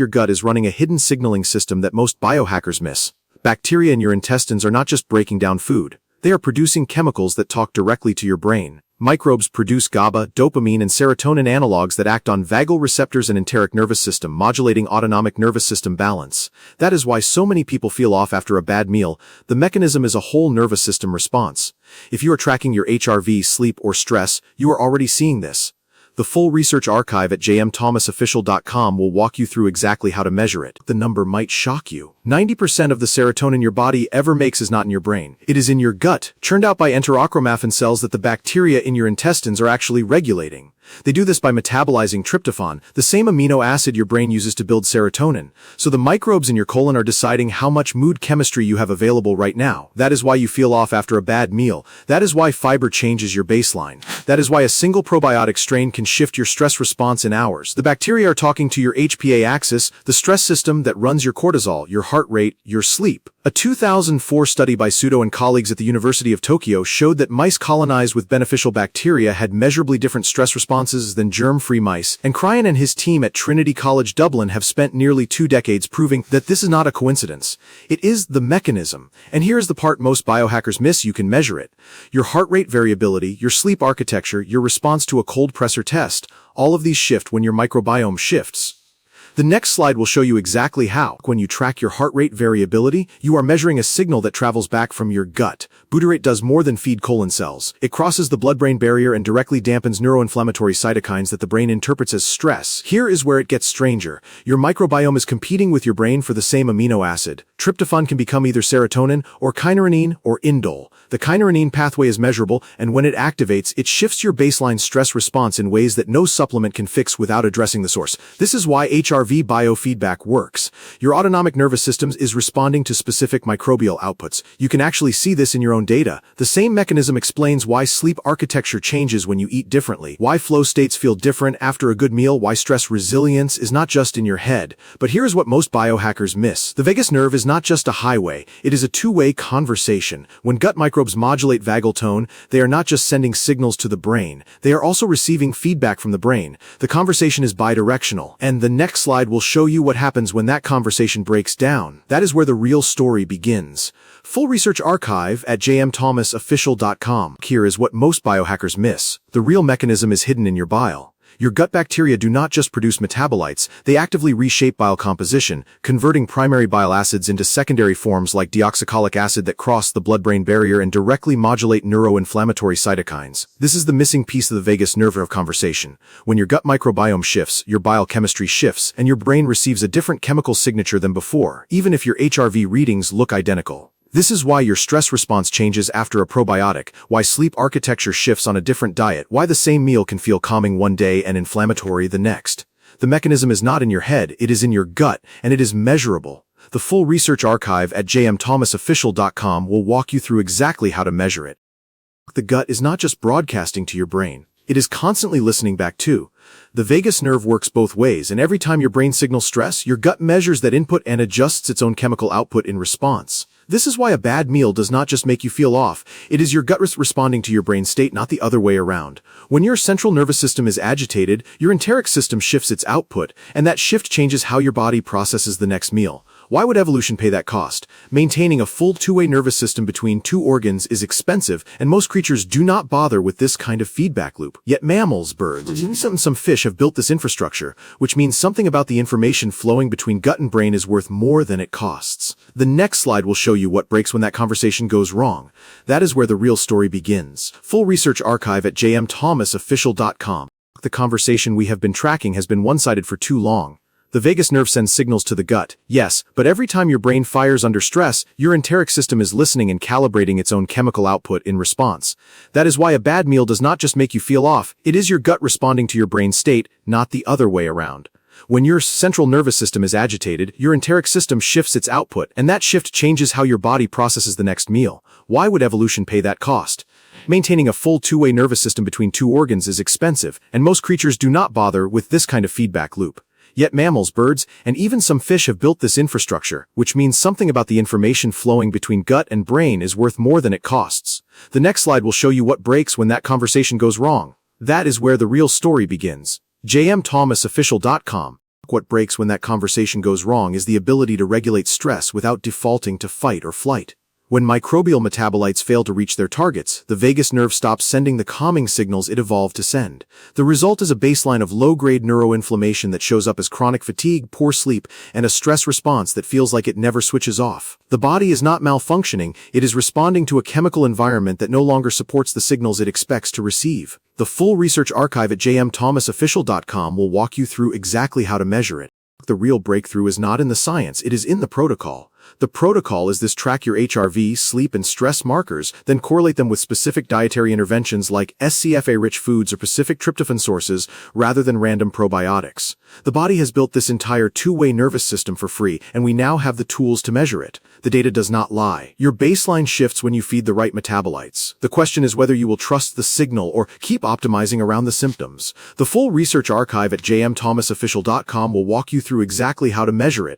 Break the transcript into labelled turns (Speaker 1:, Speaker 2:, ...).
Speaker 1: your gut is running a hidden signaling system that most biohackers miss. Bacteria in your intestines are not just breaking down food. They are producing chemicals that talk directly to your brain. Microbes produce GABA, dopamine, and serotonin analogs that act on vagal receptors and enteric nervous system, modulating autonomic nervous system balance. That is why so many people feel off after a bad meal. The mechanism is a whole nervous system response. If you are tracking your HRV, sleep, or stress, you are already seeing this. The full research archive at jmthomasofficial.com will walk you through exactly how to measure it. The number might shock you. 90% of the serotonin your body ever makes is not in your brain. It is in your gut, churned out by enterochromaffin cells that the bacteria in your intestines are actually regulating. They do this by metabolizing tryptophan, the same amino acid your brain uses to build serotonin. So the microbes in your colon are deciding how much mood chemistry you have available right now. That is why you feel off after a bad meal. That is why fiber changes your baseline. That is why a single probiotic strain can shift your stress response in hours. The bacteria are talking to your HPA axis, the stress system that runs your cortisol, your heart rate, your sleep. A 2004 study by Sudo and colleagues at the University of Tokyo showed that mice colonized with beneficial bacteria had measurably different stress responses than germ-free mice, and Cryan and his team at Trinity College Dublin have spent nearly 2 decades proving that this is not a coincidence. It is the mechanism. And here is the part most biohackers miss: you can measure it. Your heart rate variability, your sleep architecture, your response to a cold pressor test, all of these shift when your microbiome shifts. The next slide will show you exactly how. When you track your heart rate variability, you are measuring a signal that travels back from your gut. Butyrate does more than feed colon cells. It crosses the blood-brain barrier and directly dampens neuroinflammatory cytokines that the brain interprets as stress. Here is where it gets stranger. Your microbiome is competing with your brain for the same amino acid. Tryptophan can become either serotonin or kynurenine or indole. The kynurenine pathway is measurable, and when it activates, it shifts your baseline stress response in ways that no supplement can fix without addressing the source. This is why HRV biofeedback works. Your autonomic nervous system is responding to specific microbial outputs. You can actually see this in your own data. The same mechanism explains why sleep architecture changes when you eat differently, why flow states feel different after a good meal, why stress resilience is not just in your head. But here is what most biohackers miss. The vagus nerve is not just a highway, it is a two-way conversation. When gut microbes modulate vagal tone, they are not just sending signals to the brain, they are also receiving feedback from the brain. The conversation is bidirectional, and the next slide will show you what happens when that conversation breaks down. That is where the real story begins. Full research archive at jmthomasofficial.com. Here is what most biohackers miss. The real mechanism is hidden in your bile. Your gut bacteria do not just produce metabolites, they actively reshape bile composition, converting primary bile acids into secondary forms like deoxycholic acid that cross the blood-brain barrier and directly modulate neuroinflammatory cytokines. This is the missing piece of the vagus nerve of conversation. When your gut microbiome shifts, your bile chemistry shifts, and your brain receives a different chemical signature than before, even if your HRV readings look identical. This is why your stress response changes after a probiotic, why sleep architecture shifts on a different diet, why the same meal can feel calming one day and inflammatory the next. The mechanism is not in your head, it is in your gut, and it is measurable. The full research archive at jmthomasofficial.com will walk you through exactly how to measure it. The gut is not just broadcasting to your brain. It is constantly listening back too. The vagus nerve works both ways, and every time your brain signals stress, your gut measures that input and adjusts its own chemical output in response. This is why a bad meal does not just make you feel off. It is your gut responding to your brain state, not the other way around. When your central nervous system is agitated, your enteric system shifts its output, and that shift changes how your body processes the next meal. Why would evolution pay that cost? Maintaining a full two-way nervous system between two organs is expensive, and most creatures do not bother with this kind of feedback loop. Yet mammals, birds, and some fish have built this infrastructure, which means something about the information flowing between gut and brain is worth more than it costs. The next slide will show you what breaks when that conversation goes wrong. That is where the real story begins. Full research archive at jmthomasofficial.com. The conversation we have been tracking has been one-sided for too long. The vagus nerve sends signals to the gut, yes, but every time your brain fires under stress, your enteric system is listening and calibrating its own chemical output in response. That is why a bad meal does not just make you feel off, it is your gut responding to your brain state, not the other way around. When your central nervous system is agitated, your enteric system shifts its output, and that shift changes how your body processes the next meal. Why would evolution pay that cost? Maintaining a full two-way nervous system between two organs is expensive, and most creatures do not bother with this kind of feedback loop. Yet mammals, birds, and even some fish have built this infrastructure, which means something about the information flowing between gut and brain is worth more than it costs. The next slide will show you what breaks when that conversation goes wrong. That is where the real story begins. jmthomasofficial.com. what breaks when that conversation goes wrong is the ability to regulate stress without defaulting to fight or flight. When microbial metabolites fail to reach their targets, the vagus nerve stops sending the calming signals it evolved to send. The result is a baseline of low-grade neuroinflammation that shows up as chronic fatigue, poor sleep, and a stress response that feels like it never switches off. The body is not malfunctioning, it is responding to a chemical environment that no longer supports the signals it expects to receive. The full research archive at jmthomasofficial.com will walk you through exactly how to measure it. The real breakthrough is not in the science, it is in the protocol. The protocol is this: track your HRV, sleep, and stress markers, then correlate them with specific dietary interventions like SCFA-rich foods or specific tryptophan sources rather than random probiotics. The body has built this entire two-way nervous system for free, and we now have the tools to measure it. The data does not lie. Your baseline shifts when you feed the right metabolites. The question is whether you will trust the signal or keep optimizing around the symptoms. The full research archive at jmthomasofficial.com will walk you through exactly how to measure it,